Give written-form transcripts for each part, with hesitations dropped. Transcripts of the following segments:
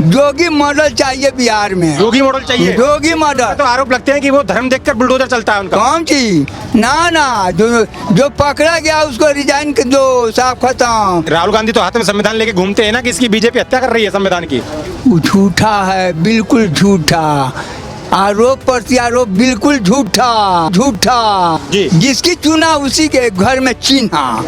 योगी model चाहिए बिहार में। योगी model चाहिए। योगी मॉडल तो आरोप लगते हैं कि वो धर्म देखकर बुलडोजर चलता है उनका। कौन चीज? ना जो पकड़ा गया उसको रिजाइन कर दो, साफ खत्म। राहुल गांधी तो हाथ में संविधान लेके घूमते हैं ना कि इसकी बीजेपी हत्या कर रही है संविधान की। वो झूठा है, बिल्कुल झूठा। आरोप प्रत्यारोप बिल्कुल झूठा जी। जिसकी चुना उसी के घर में चीन्हा।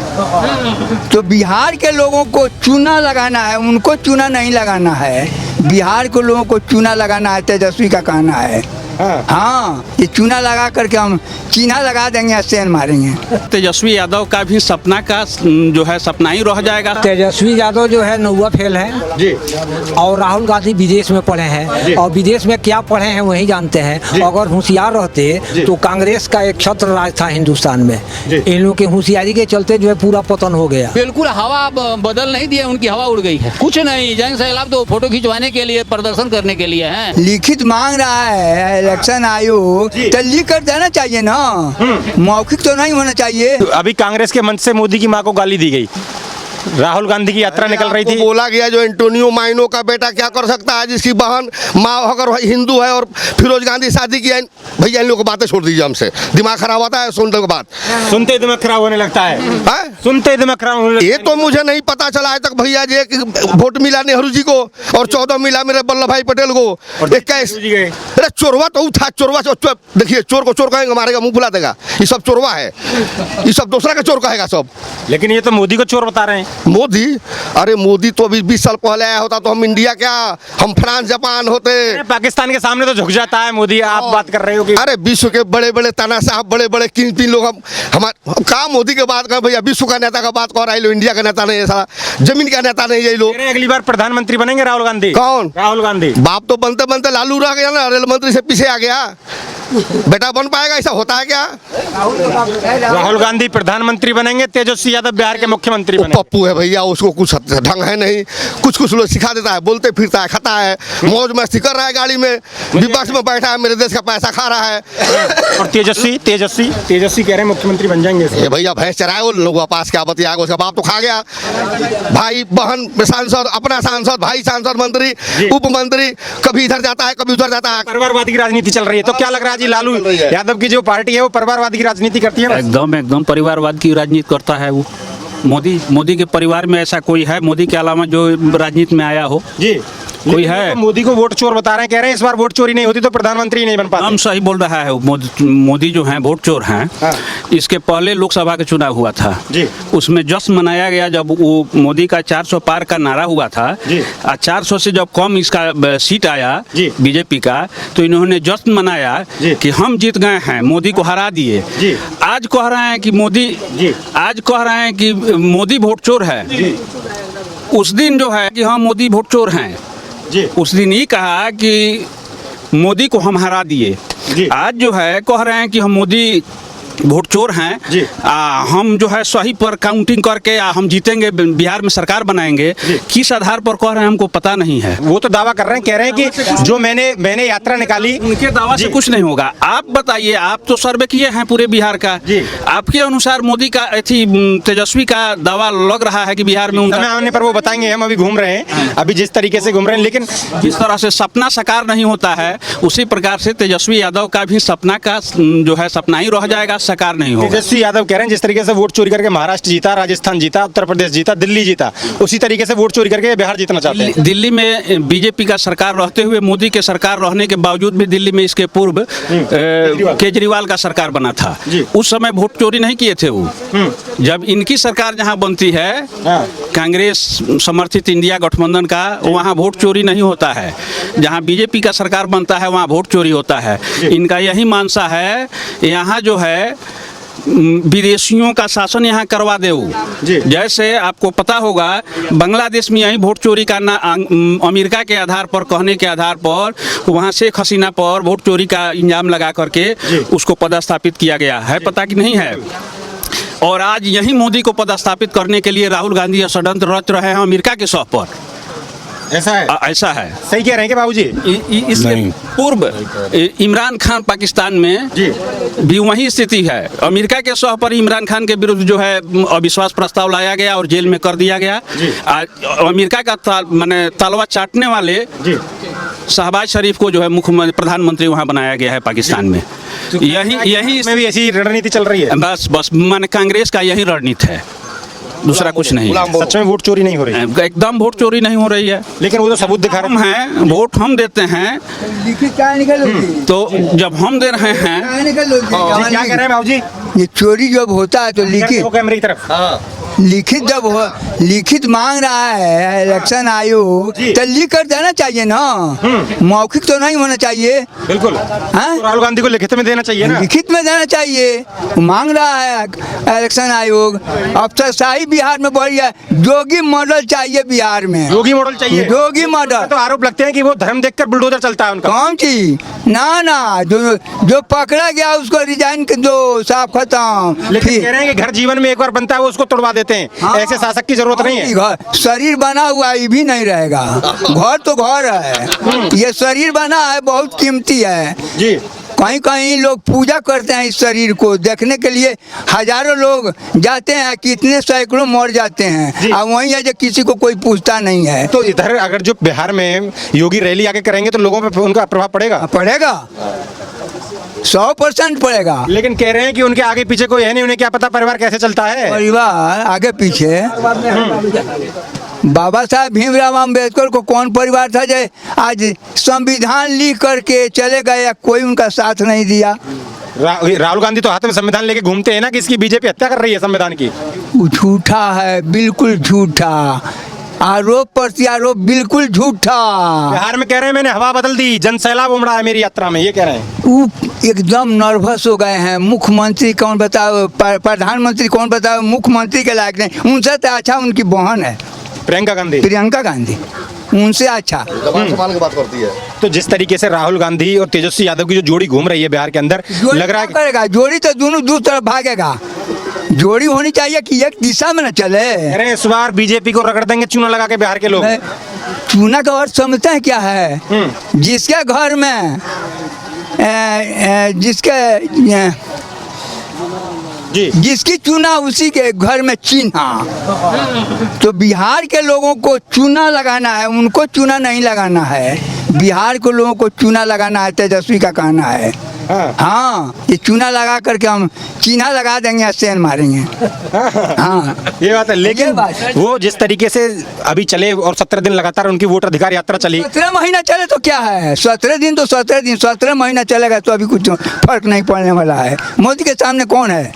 तो बिहार के लोगों को चूना लगाना है, उनको चूना नहीं लगाना है। बिहार के लोगों को चूना लगाना है, तेजस्वी का कहना है। हाँ, ये चूना लगा करके हम चीन्हा लगा देंगे, सेन मारेंगे। तेजस्वी यादव का भी सपना का जो है सपना ही रह जाएगा। तेजस्वी यादव जो है नौवा फेल है जी। और राहुल गांधी विदेश में पढ़े हैं और विदेश में क्या पढ़े हैं वही जानते हैं। अगर होशियार रहते तो कांग्रेस का एक छत्र राज था हिंदुस्तान में। इन लोगों की होशियारी के चलते जो है पूरा पतन हो गया। बिल्कुल हवा बदल नहीं दिया, उनकी हवा उड़ गई है। कुछ नहीं, जंग सैलाब तो फोटो खिंचवाने के लिए, प्रदर्शन करने के लिए है। लिखित मांग रहा है इलेक्शन आयोग, तो लिख कर देना चाहिए ना, मौखिक तो नहीं होना चाहिए। अभी कांग्रेस के मंच से मोदी की मां को गाली दी गई। राहुल गांधी की यात्रा निकल रही थी, बोला गया जो एंटोनियो माइनो का बेटा क्या कर सकता है, जिसकी बहन माँ अगर हिंदू है और फिरोज गांधी शादी की है। भैया इन लोगों को बातें छोड़ दीजिए, हमसे दिमाग खराब होता है सुनने के बाद। सुनते ही दिमाग खराब होने लगता है। सुनते ही दिमाग खराब होने लगता है। ये तो मुझे नहीं पता चला आज तक भैया जी, वोट मिला नेहरू जी को और 14 मिला मेरे वल्लभ भाई पटेल को। 21 अरे चोरवा तो था, चोरवा देखिए, चोर को चोर कहेंगे, मारेगा मुंह फुला देगा। ये सब चोरवा है, ये सब दूसरा का चोर कहेगा सब। लेकिन ये तो मोदी को चोर बता रहे हैं। मोदी, अरे मोदी तो अभी 20 साल पहले आया होता तो हम इंडिया क्या, हम फ्रांस जापान होते। पाकिस्तान के सामने तो झुक जाता है मोदी। आप बात कर रहे हो कि अरे विश्व के बड़े बड़े ताना साहब, बड़े बड़े कीमती लोग हम कहा मोदी के बात कर भैया, विश्व का नेता का बात कर रहे लो, इंडिया का नेता नहीं, ऐसा जमीन का नेता नहीं, यही लोग। अगली बार प्रधानमंत्री बनेंगे राहुल गांधी। कौन? राहुल गांधी। बाप तो बनते बनते लालू रह गया ना, रेल मंत्री से पीछे आ गया। बेटा बन पाएगा, ऐसा होता है क्या? राहुल गांधी प्रधानमंत्री बनेंगे, तेजस्वी यादव बिहार के मुख्यमंत्री बनेंगे। पप्पू है भैया, उसको कुछ ढंग है नहीं, कुछ लोग सिखा देता है, बोलते फिरता है, खाता है, मौज मस्ती कर रहा है, गाड़ी में विपक्ष में बैठा है, मेरे देश का पैसा खा रहा है। और तेजस्वी कह रहे हैं मुख्यमंत्री बन जाएंगे। ये भैया भैंस चराए वो लोग पास, क्या बतिया, उसका बाप तो खा गया। भाई बहन सांसद, अपना सांसद, भाई सांसद, मंत्री, उप मंत्री, कभी इधर जाता है कभी उधर जाता है। परिवारवादी की राजनीति चल रही है, तो क्या लग रहा है जी लालू यादव की जो पार्टी है वो परिवारवादी की राजनीति करती है? एकदम परिवारवाद की राजनीति करता है वो। मोदी के परिवार में ऐसा कोई है मोदी के अलावा जो राजनीति में आया हो? जी कोई है? तो मोदी को वोट चोर बता रहे हैं, कह रहे हैं इस बार वोट चोरी नहीं होती तो प्रधानमंत्री नहीं बन पाते। हम सही बोल रहा है, मोदी जो हैं वोट चोर हैं। इसके पहले लोकसभा का चुनाव हुआ था जी, उसमें जश्न मनाया गया जब वो मोदी का 400 पार का नारा हुआ था जी। 400 से जब कम इसका सीट आया बीजेपी का, तो इन्होंने जश्न मनाया कि हम जीत गए हैं, मोदी को हरा दिए। आज कह रहे हैं कि मोदी वोट चोर है। उस दिन जो है कि हाँ मोदी वोट चोर हैं, उस दिन ये कहा कि मोदी को हम हरा दिए। आज जो है कह रहे हैं कि हम मोदी वोट चोर हैं, हम जो है सही पर काउंटिंग करके हम जीतेंगे, बिहार में सरकार बनाएंगे। किस आधार पर कह रहे हैं हमको पता नहीं है। वो तो दावा कर रहे हैं, कह रहे हैं कि जो मैंने यात्रा निकाली, उनके दावा से कुछ नहीं होगा। आप बताइए, आप तो सर्वे किए हैं पूरे बिहार का, आपके अनुसार मोदी का तेजस्वी का दावा लग रहा है कि बिहार में उनका आने पर वो बताएंगे। हम अभी घूम रहे हैं, अभी जिस तरीके से घूम रहे हैं, लेकिन जिस तरह से सपना साकार नहीं होता है उसी प्रकार से तेजस्वी यादव का भी सपना का जो है सपना ही रह जाएगा, साकार नहीं होगा। तेजस्वी यादव कह रहे हैं जिस तरीके से वोट चोरी करके महाराष्ट्र जीता, राजस्थान जीता, उत्तर प्रदेश जीता, दिल्ली जीता, उसी तरीके से वोट चोरी करके बिहार जीतना चाहते हैं। दिल्ली में बीजेपी का सरकार रहते हुए, मोदी के सरकार रहने के बावजूद भी दिल्ली में इसके पूर्व केजरीवाल का सरकार बना था। उस समय वोट चोरी नहीं किए थे वो। जब इनकी सरकार जहाँ बनती है, कांग्रेस समर्थित इंडिया गठबंधन का, वहाँ वोट चोरी नहीं होता है। जहाँ बीजेपी का सरकार बनता है वहाँ वोट चोरी होता है। इनका यही मानसा है, यहाँ जो है विदेशियों का शासन यहाँ करवा दे। जैसे आपको पता होगा बांग्लादेश में यही वोट चोरी करना, अमेरिका के आधार पर, कहने के आधार पर वहाँ शेख हसीना पर वोट चोरी का इल्जाम लगा करके उसको पदस्थापित किया गया है, पता कि नहीं है। और आज यही मोदी को पदस्थापित करने के लिए राहुल गांधी षड्यंत्र रच रहे हैं अमेरिका के सौह पर। ऐसा है? ऐसा है। सही कह रहे हैं क्या बाबूजी? इसके पूर्व इमरान खान पाकिस्तान में जी। भी वही स्थिति है। अमेरिका के सौह पर इमरान खान के विरुद्ध जो है अविश्वास प्रस्ताव लाया गया और जेल में कर दिया गया। अमेरिका का माने तलवा चाटने वाले शहबाज शरीफ को जो है मुख्यमंत्री प्रधानमंत्री वहाँ बनाया गया है पाकिस्तान में। यही में भी ऐसी रणनीति चल रही है। बस माने कांग्रेस का यही रणनीति है, दूसरा कुछ नहीं। सच में वोट चोरी नहीं हो रही है? एकदम वोट चोरी नहीं हो रही है। लेकिन वो तो सबूत दिखा रहे हम हैं, वोट हम देते हैं, लिखित क्या निकलोगी? तो जब हम दे रहे हैं क्या निकलोगी? जी, क्या कह रहे हैं बाबूजी? ये चोरी जब होता है तो लिखित वो कैमरे की तरफ। लिखित जब हो लिखित मांग रहा है इलेक्शन आयोग तो लिख कर देना चाहिए ना, मौखिक तो नहीं होना चाहिए। बिल्कुल। हाँ? तो राहुल गांधी को लिखित में देना चाहिए ना। लिखित में देना चाहिए। मांग रहा है इलेक्शन आयोग। अफसरशाही बिहार में बढ़ गया। जोगी मॉडल चाहिए बिहार में। योगी मॉडल चाहिए। जोगी मॉडल। तो आरोप लगते हैं कि वो धर्म देखकर बुलडोजर चलता है उनका। कौन चीज? ना जो पकड़ा गया उसको रिजाइन कर दो, साफ खत्म। लेकिन कह रहे हैं कि घर जीवन में एक बार बनता है वो उसको तोड़वा देते हैं। हाँ। ऐसे शासक की जरूरत नहीं है। घर शरीर बना हुआ ये भी नहीं रहेगा। घर तो घर है, ये शरीर बना है बहुत कीमती है जी। कहीं कहीं लोग पूजा करते हैं इस शरीर को देखने के लिए। हजारों लोग जाते हैं, कितने सैकड़ों मर जाते हैं और वहीं है जो किसी को कोई पूछता नहीं है। तो इधर अगर जो बिहार में योगी रैली आके करेंगे तो लोगों पे उनका प्रभाव पड़ेगा? पड़ेगा, 100% पड़ेगा। लेकिन कह रहे हैं कि उनके आगे पीछे कोई है नहीं, उन्हें क्या पता परिवार कैसे चलता है। परिवार आगे पीछे बाबा साहब भीमराव अम्बेडकर को कौन परिवार था जो आज संविधान लिख करके चले गए या कोई उनका साथ नहीं दिया। राहुल गांधी तो हाथ में संविधान लेके घूमते हैं ना कि इसकी बीजेपी हत्या कर रही है संविधान की। वो झूठा है, बिल्कुल झूठा। आरोप प्रत्यारोप बिल्कुल झूठा। बिहार में कह रहे हैं मैंने हवा बदल दी, जन सैलाब उमड़ा है मेरी यात्रा में, ये कह रहे हैं। वो एकदम नर्वस हो गए हैं। मुख्यमंत्री कौन बताओ, प्रधानमंत्री कौन बताओ, मुख्यमंत्री के लायक नहीं। उनसे तो अच्छा उनकी बहन है प्रियंका गांधी, उनसे अच्छा। सम्मान की बात करती है। तो जिस तरीके से राहुल गांधी और तेजस्वी यादव की जो जोड़ी घूम रही है बिहार के अंदर, लग रहा है करेगा जोड़ी तो दोनों दूसरी तरफ भागेगा। जोड़ी होनी चाहिए कि एक दिशा में न चले। अरे इस बार बीजेपी को रगड़ देंगे चूना लगा के बिहार के लोग। चूना का अर्थ समझते हैं क्या है? जिसके घर में जिसकी चूना उसी के घर में चिन्हा। तो बिहार के लोगों को चूना लगाना है, उनको चूना नहीं लगाना है। बिहार के लोगों को चूना लगाना है, तेजस्वी का कहना है। हाँ, ये चूना लगा करके हम चिन्हा लगा देंगे या सेन मारेंगे। हाँ, ये बात है। लेकिन वो जिस तरीके से अभी चले और 17 दिन लगातार उनकी वोट अधिकार यात्रा चली। 17 महीना चले तो क्या है? 17 दिन तो 17 दिन, 17 महीना चलेगा तो अभी कुछ फर्क नहीं पड़ने वाला है। मोदी के सामने कौन है?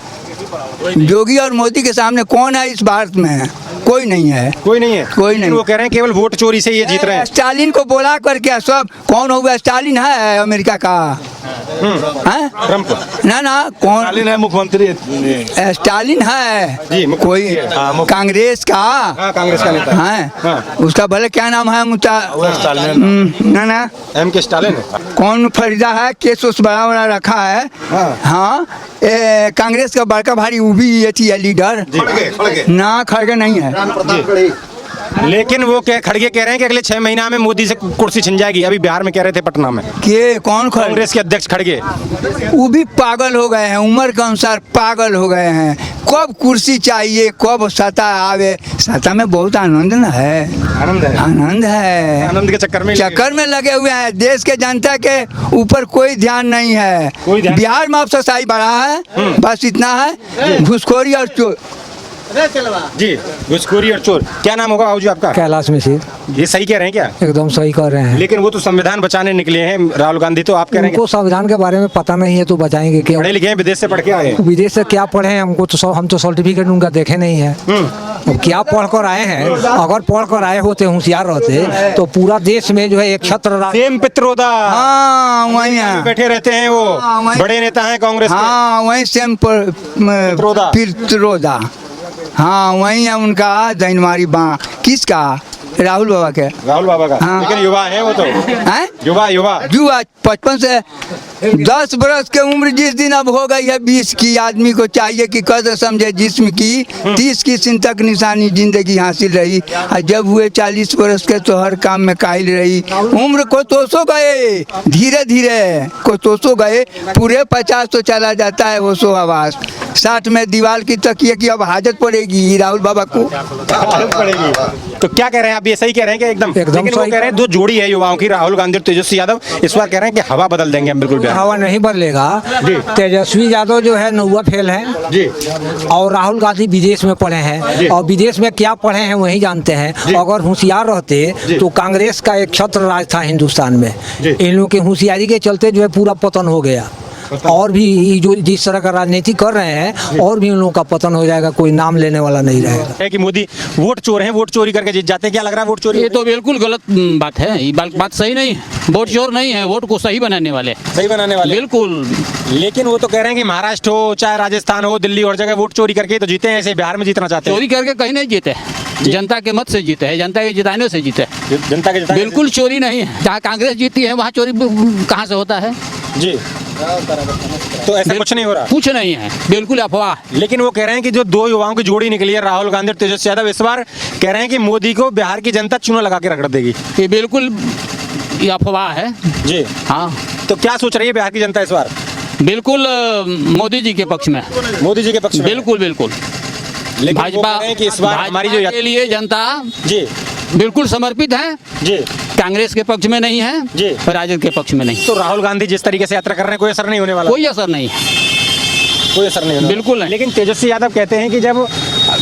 योगी और मोदी के सामने कौन है इस भारत में? कोई नहीं है। कोई नहीं है। कोई नहीं। वो कह रहे हैं केवल वोट चोरी से ये जीत रहे हैं। स्टालिन को बोला करके सब कौन होगा? स्टालिन है अमेरिका का, ट्रम्प ना कौन? स्टालिन है मुख्यमंत्री। स्टालिन है जी, कोई कांग्रेस का। कांग्रेस का नेता है। उसका भले क्या नाम है? ना M.K. स्टालिन। कौन फरीदा है? केस उस बड़ा बड़ा रखा है। हाँ, कांग्रेस का बड़का भारी वो भी ये थी लीडर ना, खड़गे नहीं है। लेकिन वो खड़गे कह रहे हैं कि अगले 6 महीना में मोदी से कुर्सी छिन जाएगी। अभी बिहार में कह रहे थे पटना में। के कौन? कांग्रेस के अध्यक्ष खड़गे। वो भी पागल हो गए हैं, उम्र के अनुसार पागल हो गए हैं। कब कुर्सी चाहिए, कब सत्ता आवे। सत्ता में बहुत आनंद न है। आनंद है। आनंद के चक्कर में लगे हुए हैं। देश के जनता के ऊपर कोई ध्यान नहीं है। बिहार में अफसरशाही बढ़ा है, बस इतना है। घुसखोरी और चोर। जी, घुसखोरी और चोर। क्या नाम होगा बाबूजी आपका? कैलाश मिश्र। ये सही कह रहे हैं क्या? एकदम सही कह रहे हैं। लेकिन वो तो संविधान बचाने निकले हैं राहुल गांधी, तो आप कह रहे हैं उनको संविधान के बारे में पता नहीं है तो बचाएंगे क्या? पढ़े लिखे हैं, विदेश से पढ़ के आए हैं। विदेश से क्या पढ़े हैं? हमको तो हम तो सर्टिफिकेट उनका देखे नहीं है। अब क्या पढ़ कर आए हैं? अगर पढ़ कर आए होते, होशियार रहते तो पूरा देश में जो है एक छत्र सेम पित्रोदा। हाँ, वहीं बैठे रहते हैं वो, बड़े नेता हैं कांग्रेस के। हाँ, वहीं सेम पित्रोदा। हाँ, वहीं है उनका दैनवारी बाँ। किसका? राहुल बाबा का। हाँ। लेकिन युवा है वो तो। हैं? युवा बचपन से 10 बरस के उम्र जिस दिन अब हो गई है 20 की, आदमी को चाहिए कि कदर समझे जिस्म की, 30 की सिन तक निशानी जिंदगी हासिल रही, और जब हुए 40 बरस के तो हर काम में काहिल रही। उम्र को तो सो गए धीरे धीरे, को तो सो गए पूरे 50 तो चला जाता है वो सो आवास। 60 में दीवार की तकिए की अब हाजत पड़ेगी राहुल बाबा को। पड़ेगी। तो क्या कह रहे हैं आप, ये सही कह रहे हैं कि एकदम एकदम लेकिन वो सही। कह रहे हैं दो जोड़ी है युवाओं की, राहुल गांधी और तेजस्वी यादव, इस बार कह रहे हैं कि हवा बदल देंगे हम बिल्कुल बिहार। हवा नहीं बदलेगा। तेजस्वी यादव जो है नौवा फेल है जी और राहुल गांधी विदेश में पढ़े हैं और विदेश में क्या पढ़े हैं वही जानते हैं। अगर होशियार रहते तो कांग्रेस का एक छत्र राज था हिंदुस्तान में। इन लोगों की होशियारी के चलते जो है पूरा पतन हो गया। और भी ये जो जिस तरह का राजनीति कर रहे हैं और भी उन लोगों का पतन हो जाएगा, कोई नाम लेने वाला नहीं रहेगा। है कि मोदी वोट चोर हैं, वोट चोरी करके जीत जाते हैं, क्या लग रहा है वोट चोरी? ये तो बिल्कुल गलत बात है, ये बात सही नहीं है। वोट चोर नहीं है, वोट को सही बनाने वाले, सही बनाने वाले बिल्कुल। लेकिन वो तो कह रहे हैं कि महाराष्ट्र हो चाहे राजस्थान हो दिल्ली और जगह वोट चोरी करके तो जीते हैं, ऐसे बिहार में जीतना चाहते हैं। चोरी करके कहीं नहीं जीते, जनता के मत से जीते हैं, जनता के जिताने से जीते हैं। जनता के जिताने बिल्कुल चोरी नहीं है। जहाँ कांग्रेस जीती है वहाँ चोरी कहाँ से होता है? जी, तो ऐसा कुछ नहीं हो रहा, कुछ नहीं है, बिल्कुल अफवाह। लेकिन वो कह रहे हैं कि जो दो युवाओं की जोड़ी निकली है राहुल गांधी और तेजस्वी यादव, इस बार कह रहे हैं कि मोदी को बिहार की जनता चूना लगा के रगड़ देगी। ये बिल्कुल ये अफवाह है। जी हाँ, तो क्या सोच रही है बिहार की जनता इस बार? बिल्कुल मोदी जी के पक्ष में, मोदी जी के पक्ष में? बिल्कुल बिल्कुल। लेकिन वो भाजपा कह रहे हैं कि इस बार हमारी जो के लिए जनता जी बिल्कुल समर्पित है, जी कांग्रेस के पक्ष में नहीं है जी। और राजद के पक्ष में नहीं। तो राहुल गांधी जिस तरीके से यात्रा कर रहे हैं कोई असर नहीं होने वाला? कोई असर नहीं है, कोई असर नहीं होने वाला। बिल्कुल नहीं। लेकिन तेजस्वी यादव कहते हैं कि जब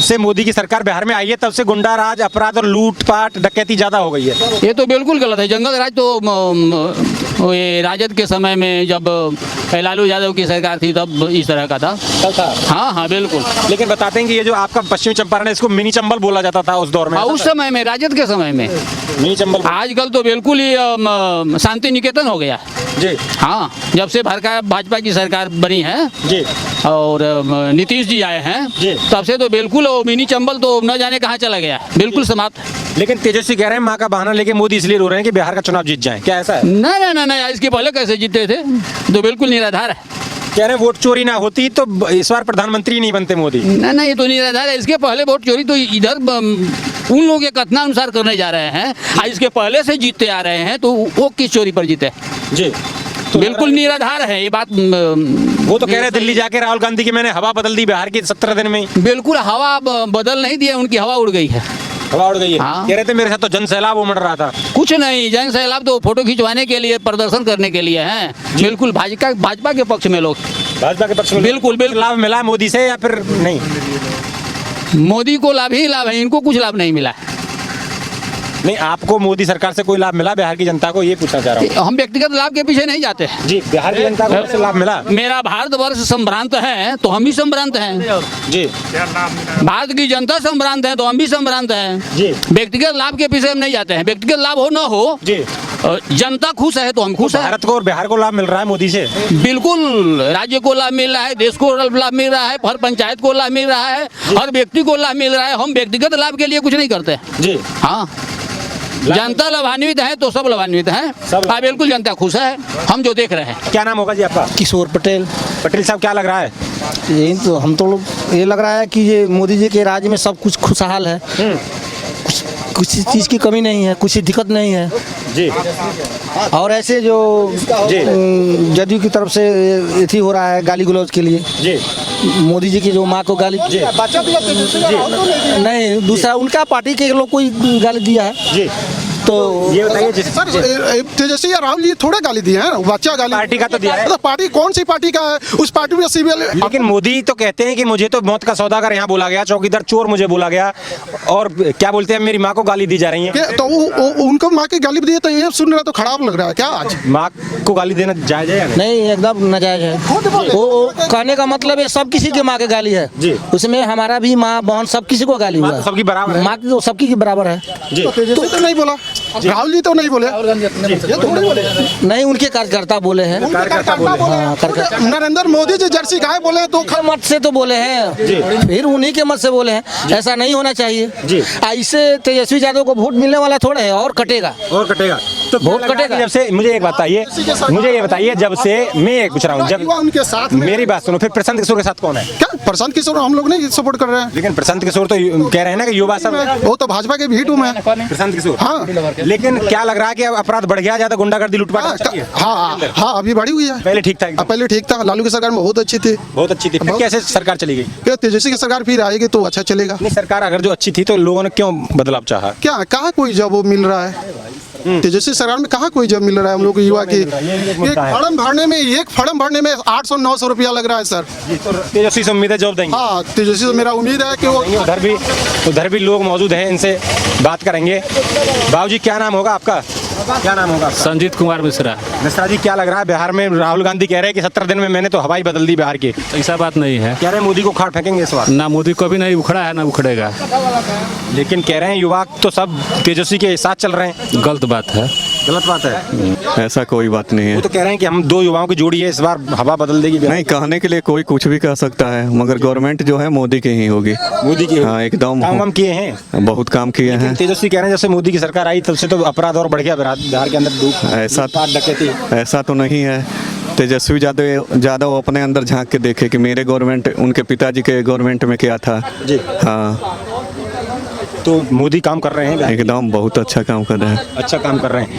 से मोदी की सरकार बिहार में आई है तब से गुंडा राज, अपराध और लूटपाट डकैती ज्यादा हो गई है। ये तो बिल्कुल गलत है। जंगल राज तो ये राजद के समय में जब लालू यादव की सरकार थी तब इस तरह का था। हाँ हाँ बिल्कुल। लेकिन बताते हैं कि ये जो आपका पश्चिमी चंपारण है इसको मिनी चंबल बोला जाता था उस दौर में। हाँ, उस समय में राजद के समय में। मिनी चंबल आजकल तो बिल्कुल ही शांति निकेतन हो गया। जी हाँ, जब से भाजपा की सरकार बनी है जी और नीतीश जी आए हैं जी। तब से तो बिल्कुल वो मिनी चंबल तो न जाने कहाँ चला गया, बिल्कुल समाप्त। लेकिन तेजस्वी कह रहे हैं माँ का बहाना लेके मोदी इसलिए रो रहे हैं कि बिहार का चुनाव जीत जाए, क्या ऐसा है? नहीं, इसके पहले कैसे जीते थे? तो बिल्कुल निराधार है। कह रहे हैं वोट चोरी ना होती तो इस बार प्रधानमंत्री नहीं बनते मोदी। नहीं, ये तो निराधार है। इसके पहले वोट चोरी तो इधर उन लोगों के कथनानुसार करने जा रहे हैं, इसके पहले से जीतते आ रहे हैं तो वो किस चोरी पर जीते? जी तो बिल्कुल निराधार है ये बात। वो तो कह रहे हैं दिल्ली जाके राहुल गांधी की मैंने हवा बदल दी बिहार की 17 दिन में। बिल्कुल हवा बदल नहीं दिया, उनकी हवा उड़ गई है। हवा उड़ गई है। हाँ। कह रहे थे मेरे साथ तो जन सैलाब उमड़ रहा था। कुछ नहीं, जन सैलाब तो फोटो खिंचवाने के लिए, प्रदर्शन करने के लिए हैं। बिल्कुल भाजपा के पक्ष में लोग, भाजपा के पक्ष में बिल्कुल लाभ मिला मोदी से या फिर नहीं? मोदी को लाभ ही लाभ है, इनको कुछ लाभ नहीं मिला। नहीं, आपको मोदी सरकार से कोई लाभ मिला बिहार की जनता को, ये पूछना चाह रहा हूँ। हम व्यक्तिगत लाभ के पीछे नहीं जाते। जी, बिहार की जनता को इससे लाभ मिला? मेरा भारतवर्ष संभ्रांत है तो हम भी संभ्रांत हैं। जी, भारत की जनता संभ्रांत है तो हम भी संभ्रांत हैं। जी। व्यक्तिगत लाभ के पीछे हम नहीं जाते हैं। व्यक्तिगत लाभ हो ना हो, जी। जनता खुश है तो हम खुश हैं। भारत को और बिहार को लाभ मिल रहा है मोदी से? बिल्कुल, राज्य को लाभ मिल रहा है, देश को लाभ मिल रहा है, हर पंचायत को लाभ मिल रहा है, हर व्यक्ति को लाभ मिल रहा है। हम व्यक्तिगत लाभ के लिए कुछ नहीं करते। जी हाँ, जनता लाभान्वित है तो सब लाभान्वित हैं। सब। हाँ बिल्कुल, जनता खुश है, हम जो देख रहे हैं। क्या नाम होगा जी आपका? किशोर पटेल। पटेल साहब, क्या लग रहा है? यही तो हम तो लोग ये लग रहा है कि ये मोदी जी के राज्य में सब कुछ खुशहाल है, कुछ चीज़ की कमी नहीं है, कुछ दिक्कत नहीं है जी। और ऐसे जो जदयू की तरफ से एथी हो रहा है गाली गलौज के लिए, जी मोदी जी की जो माँ को गाली नहीं, दूसरा उनका पार्टी के लोग कोई गाली दिया है जी। तो ये बताइए जिस तेजस्वी या राहुल जी थोड़े गाली दिए हैं, बच्चा गाली पार्टी का तो दिया है। मतलब पार्टी कौन सी पार्टी का है? उस पार्टी में सीबीएल। लेकिन मोदी तो कहते हैं कि मुझे तो मौत का सौदागर यहाँ बोला गया, चौकीदार चोर मुझे बोला गया, और क्या बोलते हैं मेरी माँ को गाली दी जा रही है। तो उनको माँ की गाली दिए तो ये सुन रहा तो खराब लग रहा है क्या आज? माँ को गाली देना जायज है या नहीं? नहीं, एकदम नाजायज है। वो कहने का मतलब है सब किसी के माँ के गाली है जी। उसमें हमारा भी माँ बहन सब किसी को गाली हुआ माँ तो सबकी बराबर है। माँ की तो सबकी की बराबर है जी। तो तेजस्वी तो नहीं बोला, राहुल जी तो नहीं बोले, ये थोड़े बोले। नहीं, उनके कार्यकर्ता बोले हैं। कार्यकर्ता बोले। हाँ, कार्यकर्ता नरेंद्र मोदी जी जर्सी गाय बोले तो उनके मत से तो बोले हैं, फिर उन्हीं के मत से बोले हैं। ऐसा नहीं होना चाहिए। जी। ऐसे तेजस्वी यादव को वोट मिलने वाला थोड़ा है और कटेगा। और कटेगा। तो वोट कटेगा जब से। मुझे एक बताइए, मुझे ये बताइए, जब से मैं ये पूछ रहा हूँ, जब उनके साथ में- मेरी बात सुनो, फिर प्रशांत किशोर के साथ कौन है? क्या प्रशांत किशोर हम लोग नहीं सपोर्ट कर रहे हैं। लेकिन प्रशांत किशोर तो कह रहे हैं ना कि युवा सब वो तो भाजपा के भी टूम है। प्रशांत किशोर। हाँ लेकिन क्या लग रहा है कि अब अपराध बढ़ गया, ज्यादा गुंडागर्दी लूटपाट हाँ, चाहिए? हाँ हाँ अभी बढ़ी हुई है। पहले ठीक था एकदम? पहले ठीक था, लालू की सरकार में बहुत अच्छी थी। बहुत अच्छी थी, फिर कैसे सरकार चली गई? फिर तेजस्वी की सरकार फिर आएगी तो अच्छा चलेगा। नहीं, सरकार अगर जो अच्छी थी तो लोगों ने क्यों बदलाव चाहा? क्या कहाँ कोई जॉब वो मिल रहा है? तेजस्वी सरकार में कहाँ कोई जॉब मिल रहा है हम लोग को युवा की? एक फॉर्म भरने में 800-900 रुपया लग रहा है सर। तो तेजस्वी से उम्मीद है जॉब देंगे? हाँ तेजस्वी से मेरा उम्मीद है कि वो उधर भी लोग मौजूद हैं, इनसे बात करेंगे। बाबूजी क्या नाम होगा आपका? क्या नाम होगा? संजीत कुमार मिश्रा। मिश्रा जी, क्या लग रहा है बिहार में राहुल गांधी कह रहे हैं कि 17 दिन में मैंने तो हवाई बदल दी बिहार की? ऐसा बात नहीं है, कह रहे हैं मोदी को खाट फेंकेंगे इस बार। ना मोदी को भी नहीं उखड़ा है ना उखड़ेगा। लेकिन कह रहे हैं युवा तो सब तेजस्वी के साथ चल रहे हैं। गलत बात है। गलत बात है। ऐसा कोई बात नहीं वो है। तो कह रहे हैं कि हम दो युवाओं की जोड़ी है, इस बार हवा बदल देगी बिहार। नहीं, कहने के लिए कोई कुछ भी कह सकता है, मगर गवर्नमेंट जो है मोदी की ही होगी। मोदी की? हाँ एकदम। काम वाम किए हैं? बहुत काम किए हैं। तेजस्वी कह रहे हैं जब से मोदी की सरकार आई तब से तो अपराध और बढ़ गया बिहार के अंदर। ऐसा तो नहीं है। तेजस्वी ज़्यादा वो अपने अंदर झांक के देखे कि मेरे गवर्नमेंट, उनके पिताजी के गवर्नमेंट में क्या था जी। हाँ तो मोदी काम कर रहे हैं? एकदम बहुत अच्छा काम कर रहे हैं। अच्छा काम कर रहे हैं।